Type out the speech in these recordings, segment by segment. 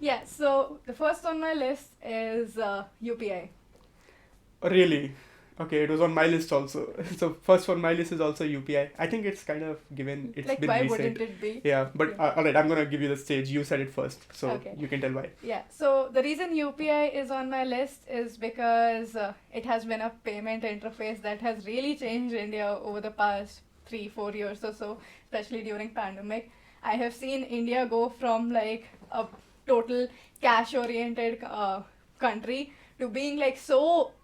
Yeah, so the first on my list is UPI. Really? Okay, it was on my list also. So first on my list is also UPI. I think it's kind of given. It's Like, been why recent. wouldn't it be? Yeah, but Yeah. all right, I'm gonna give you the stage. You said it first, so Okay. you can tell why. Yeah, so the reason UPI is on my list is because it has been a payment interface that has really changed India over the past 3-4 years or so, especially during pandemic. I have seen India go from like a total cash oriented country to being like so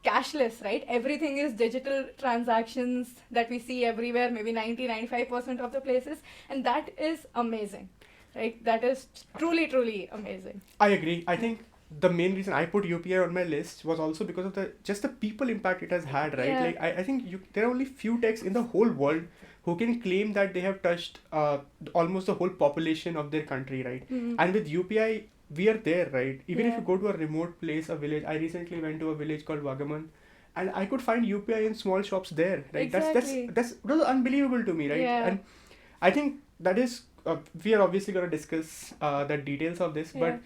cashless, right? Everything is digital transactions that we see everywhere, maybe 90-95% of the places, and that is amazing, right? That is truly amazing. I agree. I think the main reason I put UPI on my list was also because of the people impact it has had, right? Yeah. Like I think there are only few techs in the whole world who can claim that they have touched almost the whole population of their country, right? Mm. And with UPI, we are there, right? Even if Yeah. you go to a remote place, a village. I recently went to a village called Wagaman, and I could find UPI in small shops there, right? Exactly. That was unbelievable to me, right? Yeah. And I think that is we are obviously going to discuss the details of this, Yeah. but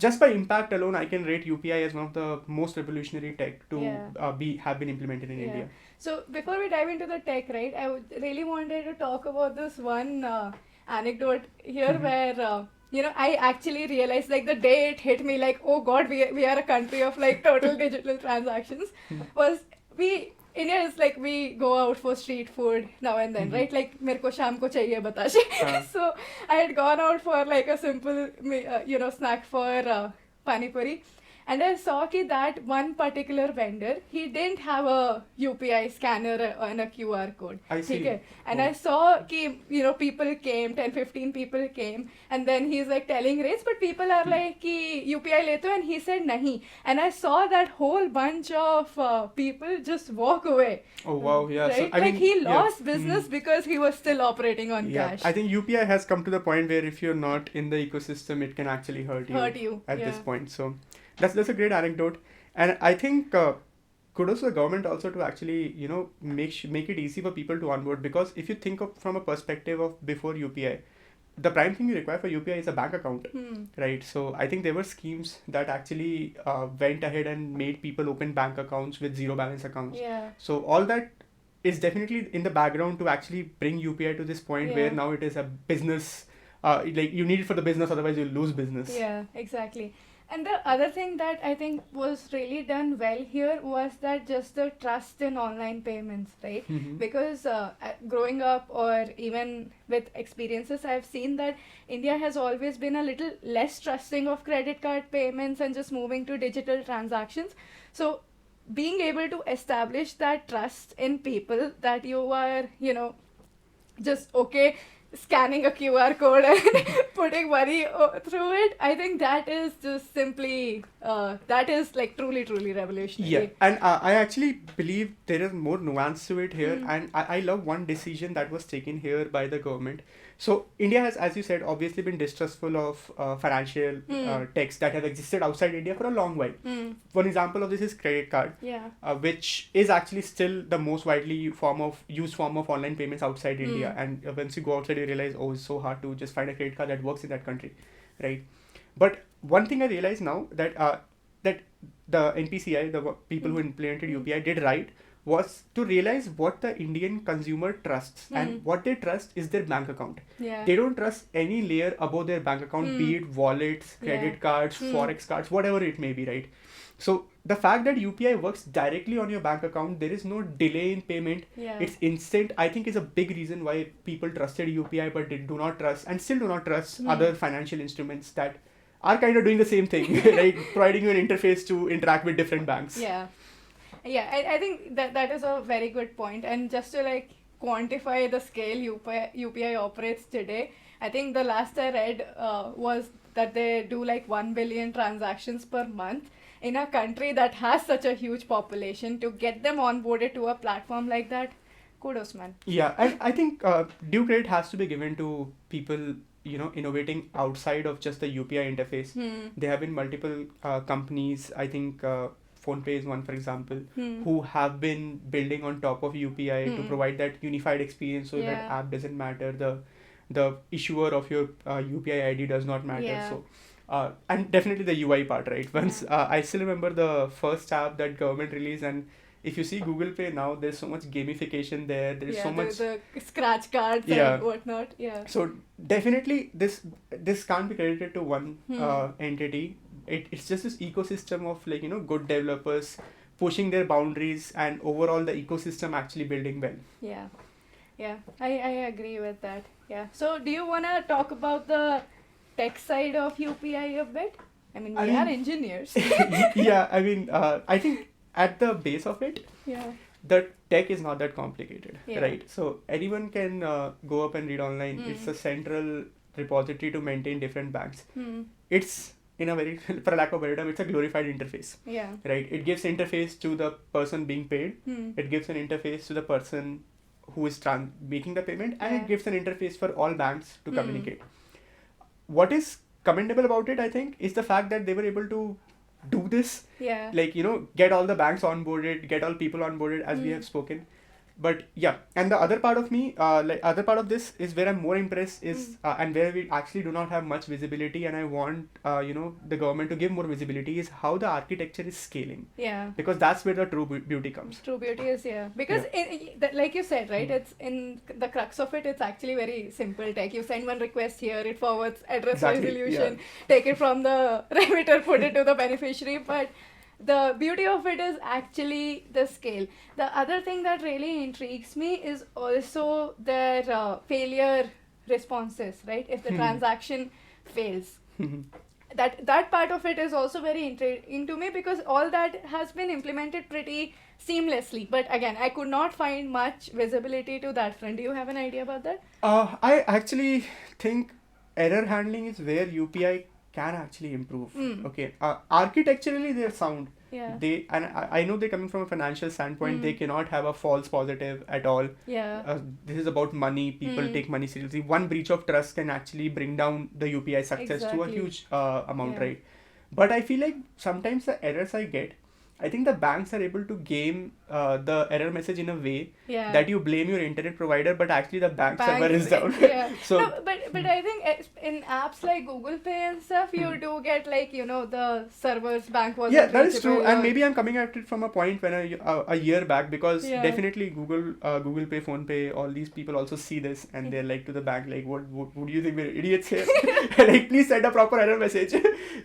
just by impact alone, I can rate UPI as one of the most revolutionary tech to Yeah. be have been implemented in Yeah. India. So before we dive into the tech, right, I really wanted to talk about this one anecdote here Mhm. where I actually realized like the day it hit me like, oh God, we are a country of like total digital transactions. Was we India is like we go out for street food now and then, Mhm. right? Like मेरे को शाम को चाहिए बताशे. हाँ. So I had gone out for like a simple snack for pani puri. And I saw that one particular vendor, he didn't have a UPI scanner and a QR code. I see. Okay. And Oh. I saw people came, 10-15 people came, and then he's like telling rates, but people are like ki UPI leto, and he said nahi. And I saw that whole bunch of people just walk away. Oh wow, yeah. Right? So I like mean, he yeah. lost business because he was still operating on Yeah, cash. I think UPI has come to the point where if you're not in the ecosystem, it can actually hurt you at this Yeah. point. So that's a great anecdote, and I think kudos to the government also to actually make it easy for people to onboard, because if you think of from a perspective of before UPI, the prime thing you require for UPI is a bank account, right? So I think there were schemes that actually went ahead and made people open bank accounts with zero balance accounts. Yeah. So all that is definitely in the background to actually bring UPI to this point where Yeah. now it is a business. Like you need it for the business, otherwise you'll lose business. Yeah, exactly. And the other thing that I think was really done well here was that just the trust in online payments, right? Mhm. Because growing up or even with experiences, I've seen that India has always been a little less trusting of credit card payments and just moving to digital transactions. So being able to establish that trust in people that you are, just okay scanning a QR code and putting money through it, I think that is just simply that is like truly revolutionary. Yeah, and I actually believe there is more nuance to it here, Hmm. and I love one decision that was taken here by the government. So India has, as you said, obviously been distrustful of financial techs that have existed outside India for a long while. Hmm. One example of this is credit card, Yeah. which is actually still the most widely used form of online payments outside India. And once you go outside, you realize, oh, it's so hard to just find a credit card that works in that country, right? But one thing I realize now that the NPCI, the people who implemented UPI, did right was to realize what the Indian consumer trusts, and what they trust is their bank account. Yeah. They don't trust any layer above their bank account, be it wallets, credit Yeah. cards, forex cards, whatever it may be, right? So the fact that UPI works directly on your bank account, there is no delay in payment. Yeah. It's instant. I think is a big reason why people trusted UPI but they do not trust and still do not trust other financial instruments that are kind of doing the same thing, right? Providing you an interface to interact with different banks. Yeah. Yeah, I think that is a very good point. And just to like quantify the scale UPI operates today, I think the last I read was that they do like 1 billion transactions per month in a country that has such a huge population. To get them onboarded to a platform like that, kudos, man. Yeah, and I think due credit has to be given to people, innovating outside of just the UPI interface. There have been multiple companies, I think PhonePe is one, for example, who have been building on top of UPI to provide that unified experience, so that Yeah. app doesn't matter, the issuer of your UPI ID does not matter. Yeah. So And definitely the UI part, right? Once I still remember the first app that government released, and if you see Google Pay now, there's so much gamification there. There's so much. The scratch cards Yeah. and whatnot. Yeah. So definitely this can't be credited to one entity. It's just this ecosystem of like good developers pushing their boundaries and overall the ecosystem actually building well. Yeah. Yeah. I agree with that. Yeah. So do you wanna talk about the tech side of UPI a bit? I mean, we are engineers. Yeah, I mean, I think at the base of it, Yeah. the tech is not that complicated, Yeah. right? So anyone can go up and read online. It's a central repository to maintain different banks. It's in a very, for lack of a better term, it's a glorified interface, Yeah. right? It gives interface to the person being paid. It gives an interface to the person who is making the payment, and Yeah. it gives an interface for all banks to communicate. What is commendable about it, I think, is the fact that they were able to do this, Yeah. like get all the banks onboarded, get all people onboarded, as we have spoken. But yeah, and the other part of me, other part of this is where I'm more impressed is, and where we actually do not have much visibility, and I want the government to give more visibility, is how the architecture is scaling, Yeah. because that's where the true beauty comes. True beauty is, because like you said, right, it's in the crux of it, it's actually very simple tech. You send one request here, it forwards address Exactly, resolution, take it from the remitter, put it to the beneficiary. But the beauty of it is actually the scale. The other thing that really intrigues me is also their failure responses, right? If the transaction fails. That part of it is also very intriguing to me, because all that has been implemented pretty seamlessly. But again, I could not find much visibility to that front. Do you have an idea about that? I actually think error handling is where UPI can actually improve. Okay, architecturally they're sound. Yeah. I know they're coming from a financial standpoint. They cannot have a false positive at all. Yeah. This is about money. People take money seriously. One breach of trust can actually bring down the UPI success to a Exactly. huge amount, right? But I feel like sometimes the errors I get, I think the banks are able to game the error message in a way Yeah. that you blame your internet provider, but actually the bank server is down. Yeah. So No, but I think in apps like Google Pay and stuff, you do get like the servers bank was yeah, that is true, and maybe I'm coming at it from a point when a year back, because definitely Google Pay, Phone Pay, all these people also see this and they're like to the bank like, what do you think we're idiots here? Like, please send a proper error message,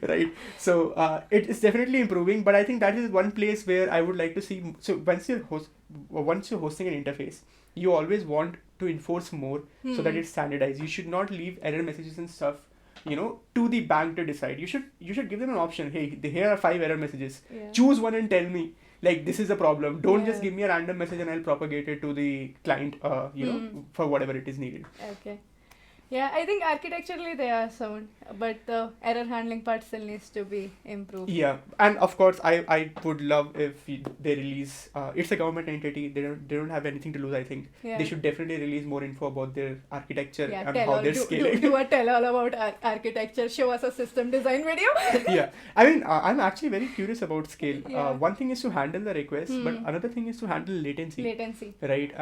right? So it is definitely improving, but I think that is one place where I would like to see. So once you're hosting an interface, you always want to enforce more so that it's standardized. You should not leave error messages and stuff to the bank to decide. You should give them an option. Hey, here are 5 error messages. Yeah. Choose one and tell me, like, this is a problem. Don't just Yeah. give me a random message and I'll propagate it to the client, for whatever it is needed. Okay. Yeah, I think architecturally they are sound, but the error handling part still needs to be improved. Yeah, and of course, I would love if they release. It's a government entity. They don't have anything to lose. I think Yeah. they should definitely release more info about their architecture Yeah, and tell how all, they're scaling. do a tell all about architecture. Show us a system design video. Yeah, I mean, I'm actually very curious about scale. Yeah. One thing is to handle the request, but another thing is to handle latency. Latency. Right.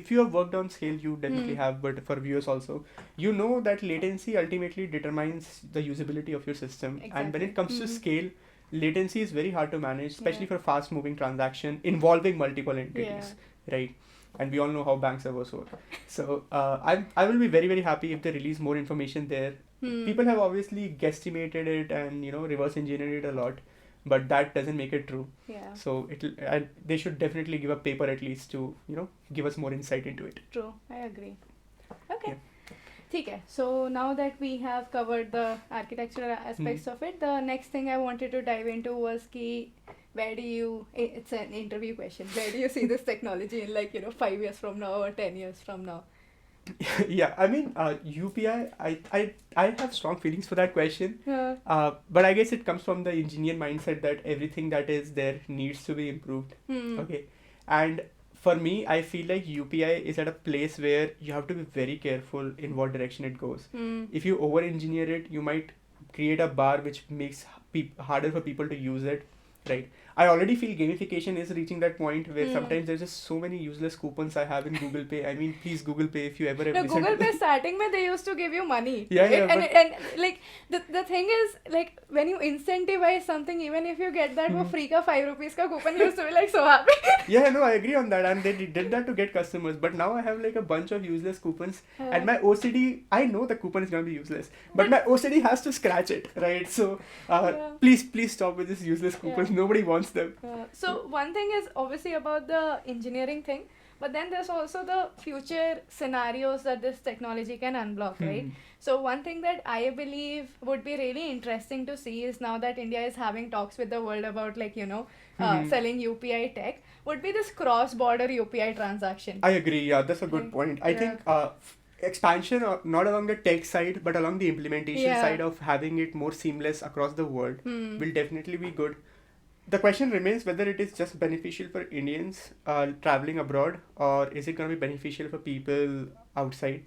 If you have worked on scale, you definitely have, but for viewers also, you know that latency ultimately determines the usability of your system. And when Exactly. it comes to scale, latency is very hard to manage, especially Yeah. for fast moving transaction involving multiple entities, right? And we all know how bank servers work. So I will be very, very happy if they release more information there. People have obviously guesstimated it and reverse engineered it a lot, but that doesn't make it true. Yeah. So they should definitely give a paper at least to give us more insight into it. True. I agree. Okay. Yeah. Okay. So now that we have covered the architectural aspects of it, the next thing I wanted to dive into was where do you, it's an interview question, where do you see this technology in 5 years from now or 10 years from now? Yeah, I mean, UPI, I have strong feelings for that question. Yeah. But I guess it comes from the engineer mindset that everything that is there needs to be improved. Okay. And for me, I feel like UPI is at a place where you have to be very careful in what direction it goes. If you over engineer it, you might create a bar which makes harder for people to use it. Right. I already feel gamification is reaching that point where Hmm. sometimes there's just so many useless coupons I have in Google Pay. I mean, please Google Pay if you ever have No, listened Google to Pay starting mein they used to give you money. Yeah, right? yeah, and like the thing is like when you incentivize something, even if you get that for free ka 5 rupees ka coupon, you used to be like so happy. Yeah, no, I agree on that, and they did that to get customers. But now I have like a bunch of useless coupons, and my OCD, I know the coupon is gonna be useless, but my OCD has to scratch it, right? So, Yeah. please stop with this useless coupons. Yeah. Nobody wants them. So one thing is obviously about the engineering thing, but then there's also the future scenarios that this technology can unblock, right? So one thing that I believe would be really interesting to see is now that India is having talks with the world about like, selling UPI tech, would be this cross-border UPI transaction. I agree. Yeah, that's a good Like, point. I yeah. think expansion, not along the tech side, but along the implementation Yeah. side of having it more seamless across the world Hmm. will definitely be good. The question remains whether it is just beneficial for Indians traveling abroad, or is it going to be beneficial for people outside?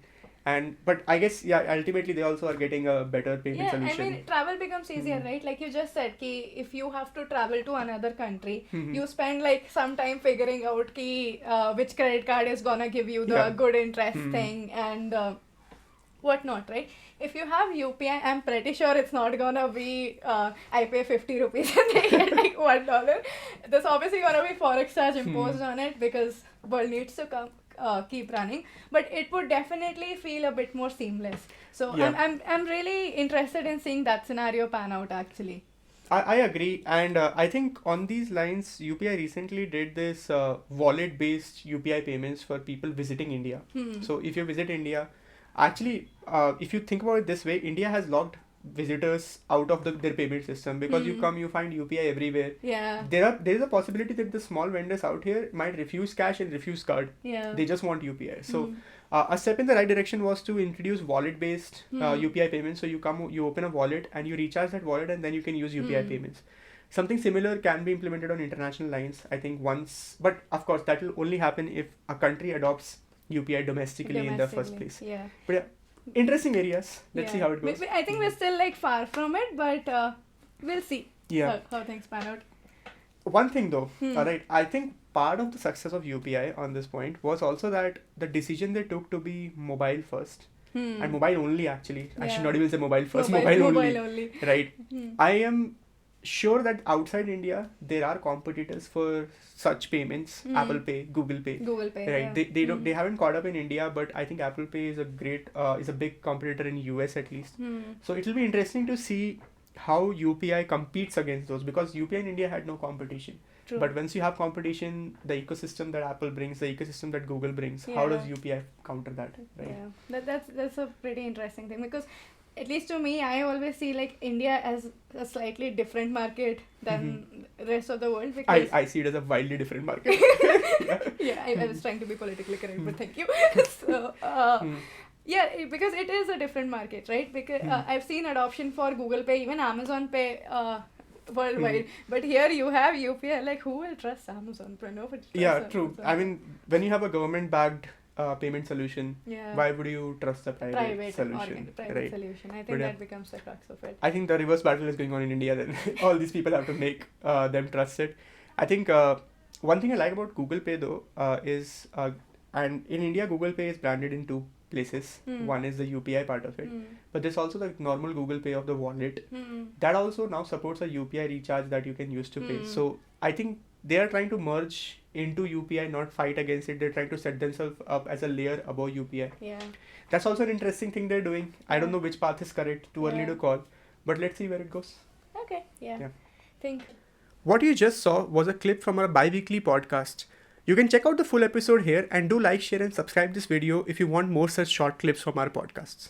But I guess ultimately they also are getting a better payment Yeah, solution. I mean, travel becomes easier, right? Like you just said, ki if you have to travel to another country, you spend like some time figuring out ki which credit card is gonna give you the Yeah. good interest thing and whatnot, right? If you have UPI, I'm pretty sure it's not gonna be I pay 50 rupees and they get like $1. There's obviously gonna be forex charge imposed on it because world needs to keep running, but it would definitely feel a bit more seamless. So Yeah. I'm really interested in seeing that scenario pan out actually. I agree, and I think on these lines, UPI recently did this wallet-based UPI payments for people visiting India. So if you visit India, actually, if you think about it this way, India has locked visitors out of their payment system because you come, you find UPI everywhere. Yeah. There is a possibility that the small vendors out here might refuse cash and refuse card. Yeah. They just want UPI. So a step in the right direction was to introduce wallet-based UPI payments. So you open a wallet and you recharge that wallet, and then you can use UPI payments. Something similar can be implemented on international lines, I think once, but of course that will only happen if a country adopts UPI domestically in the first place. Yeah. But yeah, interesting areas. Let's see how it goes. I think we're still like far from it, but we'll see how things pan out. One thing though, alright, I think part of the success of UPI on this point was also that the decision they took to be mobile first and mobile only actually. I should not even say mobile first, mobile only. Right. I am sure that outside India there are competitors for such payments. Apple Pay, Google Pay. Right. Yeah. They haven't caught up in India, but I think Apple Pay is a big competitor in US at least. So it will be interesting to see how UPI competes against those, because UPI in India had no competition. True. But once you have competition, the ecosystem that Apple brings, the ecosystem that Google brings, how does UPI counter that? Right. Yeah, that's a pretty interesting thing, because at least to me, I always see like India as a slightly different market than rest of the world, because I see it as a wildly different market. I was trying to be politically correct, but thank you. So because it is a different market, right? Because I've seen adoption for Google Pay, even Amazon Pay worldwide, but here you have UPI. Like, who will trust Amazon? Nobody trusts True. Amazon. I mean, when you have a government-backed payment solution, Yeah. why would you trust the private solution? Private solution. I think that becomes the crux of it. I think the reverse battle is going on in India. Then all these people have to make them trust it. I think one thing I like about Google Pay though is and in India Google Pay is branded in two places. One is the UPI part of it, but there's also the normal Google Pay of the wallet. That also now supports a UPI recharge that you can use to pay. So I think they are trying to merge into UPI, not fight against it. They're trying to set themselves up as a layer above UPI. Yeah. That's also an interesting thing they're doing. I don't know which path is correct. Too early to call, but let's see where it goes. Okay. Yeah. Think. What you just saw was a clip from our bi-weekly podcast. You can check out the full episode here, and do like, share and subscribe this video if you want more such short clips from our podcasts.